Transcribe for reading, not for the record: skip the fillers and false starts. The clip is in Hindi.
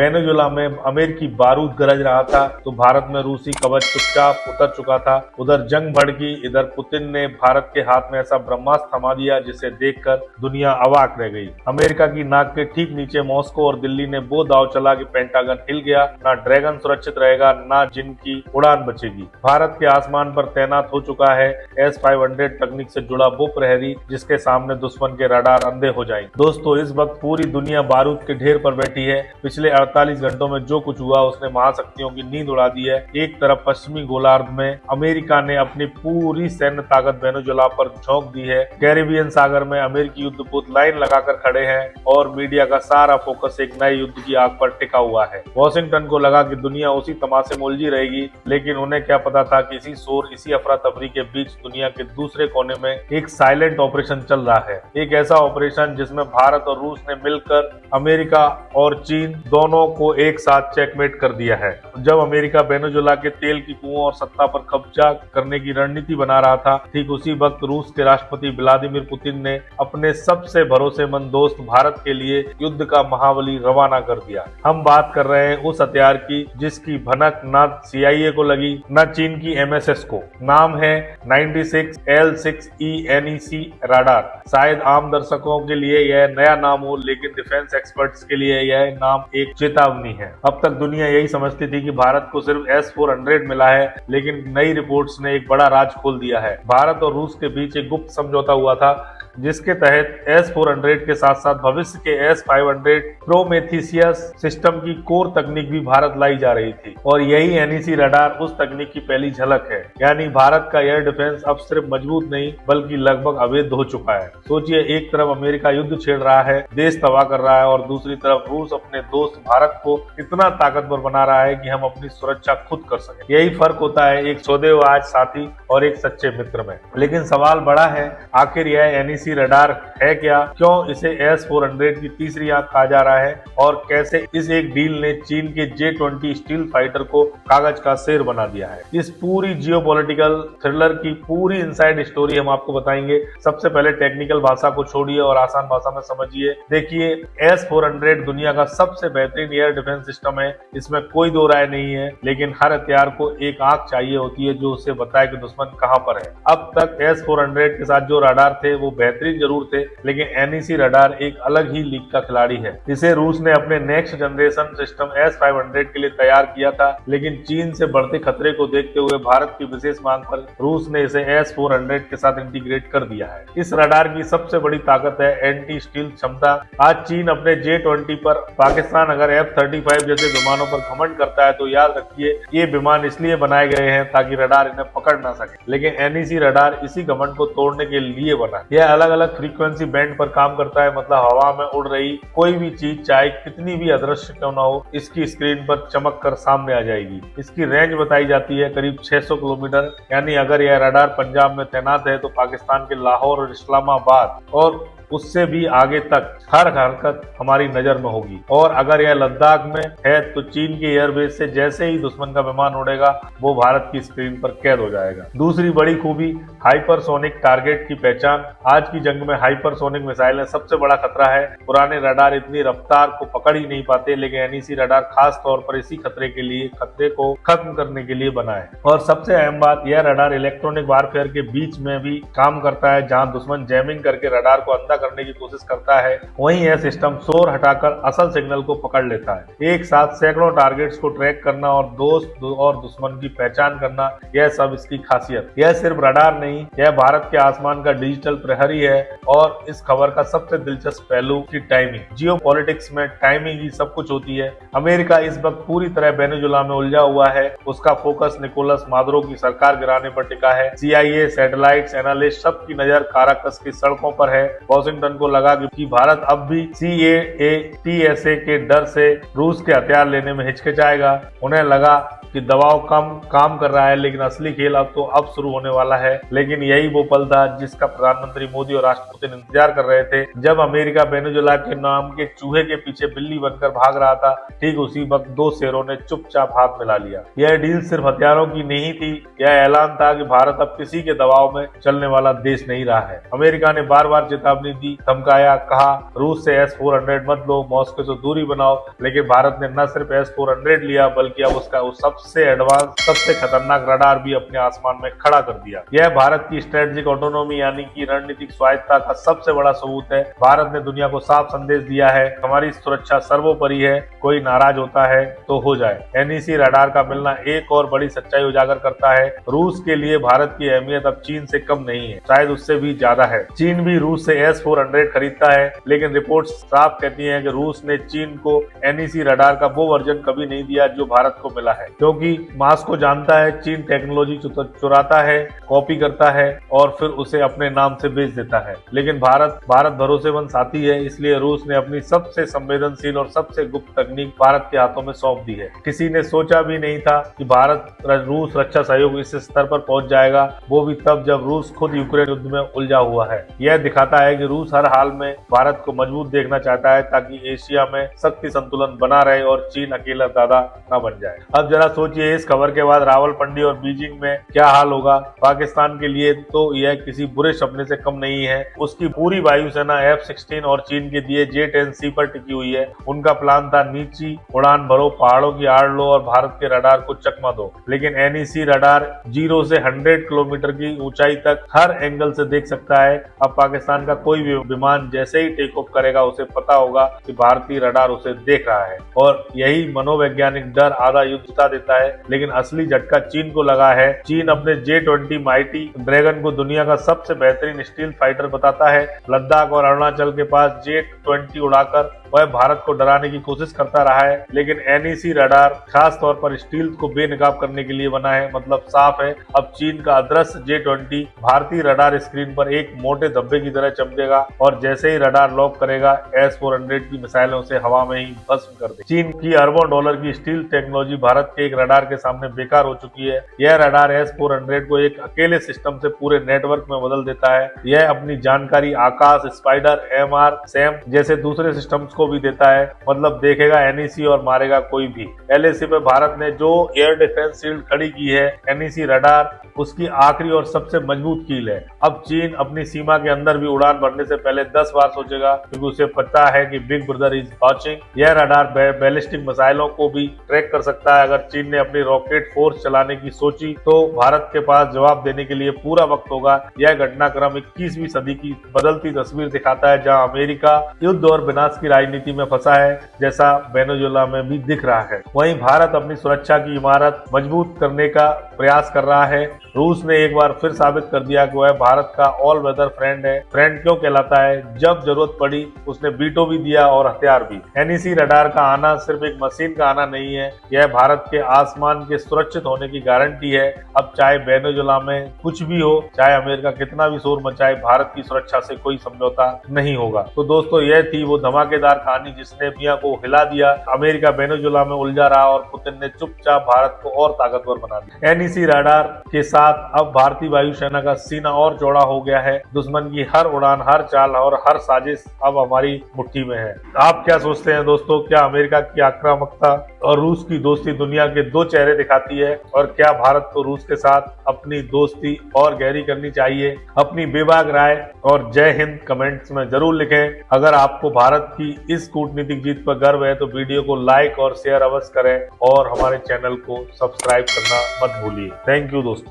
वेनेजुएला में अमेरिकी बारूद गरज रहा था तो भारत में रूसी कवच चुपचाप उतर चुका था। उधर जंग भड़की, इधर पुतिन ने भारत के हाथ में ऐसा ब्रह्मास्त्र थमा दिया जिसे देखकर दुनिया अवाक रह गई। अमेरिका की नाक के ठीक नीचे मॉस्को और दिल्ली ने वो दांव चला कि पेंटागन हिल गया। ना ड्रैगन सुरक्षित रहेगा, ना जिनकी उड़ान बचेगी। भारत के आसमान पर तैनात हो चुका है S-500 तकनीक से जुड़ा वो प्रहरी जिसके सामने दुश्मन के रडार अंधे हो जाएंगे। दोस्तों, इस वक्त पूरी दुनिया बारूद के ढेर पर बैठी है। पिछले 48 घंटों में जो कुछ हुआ उसने महाशक्तियों की नींद उड़ा दी है। एक तरफ पश्चिमी गोलार्ध में अमेरिका ने अपनी पूरी सैन्य ताकत वेनेजुएला पर झोंक दी है। कैरिबियन सागर में अमेरिकी युद्धपोत लाइन लगाकर खड़े हैं और मीडिया का सारा फोकस एक नए युद्ध की आग पर टिका हुआ है। वॉशिंगटन को लगा कि दुनिया उसी तमाशे में उलझी रहेगी, लेकिन उन्हें क्या पता था कि इसी शोर, इसी अफरा तफरी के बीच दुनिया के दूसरे कोने में एक साइलेंट ऑपरेशन चल रहा है। एक ऐसा ऑपरेशन जिसमें भारत और रूस ने मिलकर अमेरिका और चीन दोनों को एक साथ चेकमेट कर दिया है। जब अमेरिका वेनेजुएला के तेल की कुओं और सत्ता पर कब्जा करने की रणनीति बना रहा था, ठीक उसी वक्त रूस के राष्ट्रपति व्लादिमीर पुतिन ने अपने सबसे भरोसेमंद दोस्त भारत के लिए युद्ध का महाबली रवाना कर दिया। हम बात कर रहे हैं उस हथियार की जिसकी भनक न CIA को लगी, न चीन की MSS को। नाम है 96L6E NEC रडार। शायद आम दर्शकों के लिए यह नया नाम हो, लेकिन डिफेंस एक्सपर्ट्स के लिए यह नाम एक चेतावनी है। अब तक दुनिया यही समझती थी कि भारत को सिर्फ S-400 मिला है, लेकिन नई रिपोर्ट्स ने एक बड़ा राज खोल दिया है। भारत और रूस के बीच एक गुप्त समझौता हुआ था जिसके तहत S-400 के साथ साथ भविष्य के S-500 प्रोमेथियस सिस्टम की कोर तकनीक भी भारत लाई जा रही थी और यही NEC रडार उस तकनीक की पहली झलक है। यानी भारत का एयर डिफेंस अब सिर्फ मजबूत नहीं बल्कि लगभग अवैध हो चुका है। सोचिए, एक तरफ अमेरिका युद्ध छेड़ रहा है, देश तबाह कर रहा है, और दूसरी तरफ रूस अपने दोस्त भारत को इतना ताकतवर बना रहा है कि हम अपनी सुरक्षा खुद कर सके। यही फर्क होता है एक सौदेबाज साथी और एक सच्चे मित्र में। लेकिन सवाल बड़ा है, आखिर यह NEC रडार है क्या? क्यों इसे S-400 की तीसरी आंख कहा जा रहा है? और कैसे इस एक डील ने चीन के J-20 स्टील फाइटर को कागज का शेर बना दिया है? इस पूरी जियोपॉलिटिकल थ्रिलर की पूरी इनसाइड स्टोरी हम आपको बताएंगे। सबसे पहले टेक्निकल भाषा को छोड़िए और आसान भाषा में समझिए। देखिए, S-400 दुनिया का सबसे बेहतरीन एयर डिफेंस सिस्टम है, इसमें कोई दो राय नहीं है। लेकिन हर हथियार को एक आंख चाहिए होती है जो उसे बताए कि दुश्मन कहां पर है। अब तक S-400 के साथ जो रडार थे वो बेहतरीन जरूर थे, लेकिन NEC रडार एक अलग ही लीग का खिलाड़ी है। इसे रूस ने अपने नेक्स्ट जनरेशन सिस्टम S-500 के लिए तैयार किया था, लेकिन चीन से बढ़ते खतरे को देखते हुए भारत की विशेष मांग पर रूस ने इसे S-400 के साथ इंटीग्रेट कर दिया है। इस रडार की सबसे बड़ी ताकत है एंटी स्टील क्षमता। आज चीन अपने J-20 पर, पाकिस्तान अगर F-35 जैसे विमानों पर घमंड करता है तो याद रखिए ये विमान इसलिए बनाए गए हैं ताकि रडार इन्हें पकड़ ना सके। लेकिन NEC रडार इसी घमंड को तोड़ने के लिए बना। यह अलग अलग फ्रीक्वेंसी बैंड पर काम करता है, मतलब हवा में उड़ रही कोई भी चीज चाहे कितनी भी अदृश्य क्यों ना हो, इसकी स्क्रीन पर चमक कर सामने आ जाएगी। इसकी रेंज बताई जाती है करीब 600 किलोमीटर। यानी अगर यह रडार पंजाब में तैनात है तो पाकिस्तान के लाहौर और इस्लामाबाद और उससे भी आगे तक हर हरकत हमारी नजर में होगी। और अगर यह लद्दाख में है तो चीन के एयरबेस से जैसे ही दुश्मन का विमान उड़ेगा वो भारत की स्क्रीन पर कैद हो जाएगा। दूसरी बड़ी खूबी, हाइपरसोनिक टारगेट की पहचान। आज की जंग में हाइपरसोनिक मिसाइलें सबसे बड़ा खतरा है। पुराने रडार इतनी रफ्तार को पकड़ ही नहीं पाते, लेकिन NEC रडार खास तौर पर इसी खतरे को खत्म करने के लिए बना है। और सबसे अहम बात, यह रडार इलेक्ट्रॉनिक वारफेयर के बीच में भी काम करता है। जहां दुश्मन जैमिंग करके रडार को अंधा करने की कोशिश करता है, वहीं यह सिस्टम शोर हटाकर असल सिग्नल को पकड़ लेता है। एक साथ सैकड़ों टारगेट्स को ट्रैक करना और दोस्त और दुश्मन की पहचान करना, यह सब इसकी खासियत। यह सिर्फ रडार नहीं, यह भारत के आसमान का डिजिटल प्रहरी है। और इस खबर का सबसे दिलचस्प पहलू की टाइमिंग। जियोपॉलिटिक्स में टाइमिंग ही सब कुछ होती है। अमेरिका इस वक्त पूरी तरह वेनेजुएला में उलझा हुआ है। उसका फोकस निकोलस मादुरो की सरकार गिराने पर टिका है। CIA, सैटेलाइट्स, एनालिस्ट सबकी नजर काराकस की सड़कों पर है। वॉशिंगटन को लगा कि भारत अब भी CAATSA के डर से रूस के हथियार लेने में हिचकिचाएगा। उन्हें लगा कि दबाव कम काम कर रहा है, लेकिन असली खेल अब शुरू होने वाला है। लेकिन यही वो पल था जिसका प्रधानमंत्री मोदी और राष्ट्रपति पुतिन इंतजार कर रहे थे। जब अमेरिका वेनेजुएला के नाम के चूहे के पीछे बिल्ली बनकर भाग रहा था, ठीक उसी वक्त दो शेरों ने चुपचाप हाथ मिला लिया। यह डील सिर्फ हथियारों की नहीं थी, यह ऐलान था कि भारत अब किसी के दबाव में चलने वाला देश नहीं रहा है। अमेरिका ने बार बार चेतावनी दी, धमकाया, कहा रूस से S-400 मत लो, मॉस्को से दूरी बनाओ। लेकिन भारत ने न सिर्फ S-400 लिया बल्कि अब उसका सबसे एडवांस, सबसे खतरनाक रडार भी अपने आसमान में खड़ा कर दिया। यह भारत की स्ट्रेटेजिक ऑटोनॉमी यानी कि रणनीतिक स्वायत्ता का सबसे बड़ा सबूत है। भारत ने दुनिया को साफ संदेश दिया है, हमारी सुरक्षा सर्वोपरि है, कोई नाराज होता है तो हो जाए। NEC रडार का मिलना एक और बड़ी सच्चाई उजागर करता है। रूस के लिए भारत की अहमियत अब चीन से कम नहीं है, शायद उससे भी ज्यादा है। चीन भी रूस से S-400 खरीदता है, लेकिन रिपोर्ट्स साफ कहती हैं कि रूस ने चीन को NEC रडार का वो वर्जन कभी नहीं दिया जो भारत को मिला है, क्योंकि मॉस्को जानता है चीन टेक्नोलॉजी चुराता है, कॉपी करता है और फिर उसे अपने नाम से बेच देता है। लेकिन भारत भरोसेमंद साथी है, इसलिए रूस ने अपनी सबसे संवेदनशील और सबसे गुप्त तकनीक भारत के हाथों में सौंप दी है। किसी ने सोचा भी नहीं था कि भारत रूस रक्षा सहयोग इस स्तर पर पहुंच जाएगा, वो भी तब जब रूस खुद यूक्रेन युद्ध में उलझा हुआ है। यह दिखाता है कि रूस हर हाल में भारत को मजबूत देखना चाहता है ताकि एशिया में शक्ति संतुलन बना रहे और चीन अकेला दादा न बन जाए। अब जरा सोचिए, इस खबर के बाद रावलपिंडी और बीजिंग में क्या हाल होगा। पाकिस्तान के लिए तो यह किसी बुरे सपने से कम नहीं है। उसकी पूरी वायुसेना F-16 और चीन के दिए J-10C पर टिकी हुई है। उनका प्लान था नीची उड़ान भरो, पहाड़ों की आड़ लो और भारत के रडार को चकमा दो। लेकिन NEC रडार 0 से 100 किलोमीटर की ऊंचाई तक हर एंगल से देख सकता है। अब पाकिस्तान का कोई भी विमान जैसे ही टेक ऑफ करेगा उसे पता होगा कि भारतीय रडार उसे देख रहा है, और यही मनोवैज्ञानिक डर आधा युद्ध जिता देता है। लेकिन असली झटका चीन को लगा है। चीन अपने J-20 माइटी ड्रैगन को दुनिया का सबसे बेहतरीन स्टील फाइटर बताता है। लद्दाख और अरुणाचल के पास J-20 उड़ाकर वह भारत को डराने की कोशिश करता रहा है। लेकिन NEC रडार खास तौर पर स्टील को बेनकाब करने के लिए बना है। मतलब साफ है, अब चीन का अदृश्य J-20 भारतीय रडार स्क्रीन पर एक मोटे धब्बे की तरह चमकेगा और जैसे ही रडार लॉक करेगा S-400 की मिसाइलों से हवा में ही भस्म कर दे। चीन की अरबों डॉलर की स्टील टेक्नोलॉजी भारत के एक रडार के सामने बेकार हो चुकी है। यह रडार S-400 को एक अकेले सिस्टम से पूरे नेटवर्क में बदल देता है। यह अपनी जानकारी आकाश, स्पाइडर, MR, SAM जैसे दूसरे सिस्टम्स को भी देता है। मतलब देखेगा NEC और मारेगा कोई भी। LAC पे भारत ने जो एयर डिफेंस शील्ड खड़ी की है, NEC रडार उसकी आखिरी और सबसे मजबूत कील है। अब चीन अपनी सीमा के अंदर भी उड़ान भरने से पहले 10 बार सोचेगा, क्योंकि उसे पता है कि बिग ब्रदर इज वॉचिंग। यह रडार बैलिस्टिक मिसाइलों को भी ट्रैक कर सकता है। अगर चीन ने अपनी रॉकेट फोर्स चलाने की सोची तो भारत के पास जवाब देने के लिए पूरा वक्त होगा। यह घटनाक्रम 21वीं सदी की बदलती तस्वीर दिखाता है, जहां अमेरिका युद्ध और विनाश की राजनीति में फंसा है, जैसा वेनेजुएला में भी दिख रहा है। वहीं भारत अपनी सुरक्षा की इमारत मजबूत करने का प्रयास कर रहा है। रूस ने एक बार फिर साबित कर दिया कि वह भारत का ऑल वेदर फ्रेंड है। फ्रेंड क्यों कहलाता है? जब जरूरत पड़ी उसने वीटो भी दिया और हथियार भी। NEC रडार का आना सिर्फ एक मशीन का आना नहीं है, यह भारत के आसमान के सुरक्षित होने की गारंटी है। अब चाहे वेनेजुएला में कुछ भी हो, चाहे अमेरिका कितना भी शोर मचाए, भारत की सुरक्षा से कोई समझौता नहीं होगा। तो दोस्तों, यह थी वो धमाकेदार कहानी जिसने दुनिया को हिला दिया। अमेरिका वेनेजुएला में उलझा रहा और पुतिन ने चुपचाप भारत को और ताकतवर बना दिया। NEC रडार के साथ अब भारतीय वायुसेना का सीना और चौड़ा हो गया है। दुश्मन की हर उड़ान, हर चाल और हर साजिश अब हमारी मुट्ठी में है। आप क्या सोचते हैं दोस्तों? क्या अमेरिका की आक्रामकता और रूस की दोस्ती दुनिया के दो चेहरे दिखाती है? और क्या भारत को रूस के साथ अपनी दोस्ती और गहरी करनी चाहिए? अपनी बेबाक राय और जय हिंद कमेंट्स में जरूर लिखें। अगर आपको भारत की इस कूटनीतिक जीत पर गर्व है तो वीडियो को लाइक और शेयर अवश्य करें और हमारे चैनल को सब्सक्राइब करना मत भूलिए। थैंक यू दोस्तों।